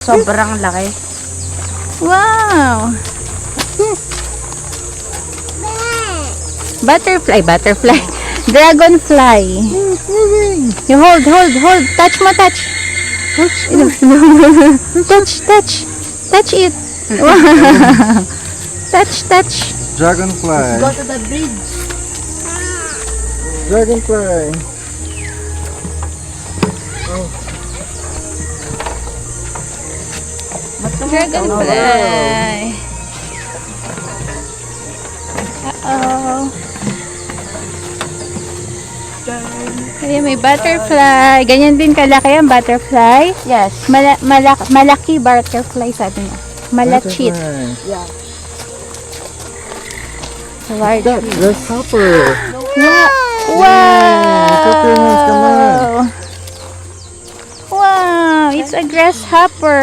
Sobrang laki. Wow! Butterfly. Dragonfly. You hold. Touch mo, touch. Touch. Touch it. Wow. Touch. Dragonfly. Go to the bridge. Dragonfly. Dragonfly. Uh-oh. Ayan, may butterfly. Ganyan din kalaki ang butterfly. Yes. Malaki butterfly, sabi niya. Malachit. Butterfly. Yeah. Large. That grasshopper. Wow! Come on. Wow! It's a grasshopper.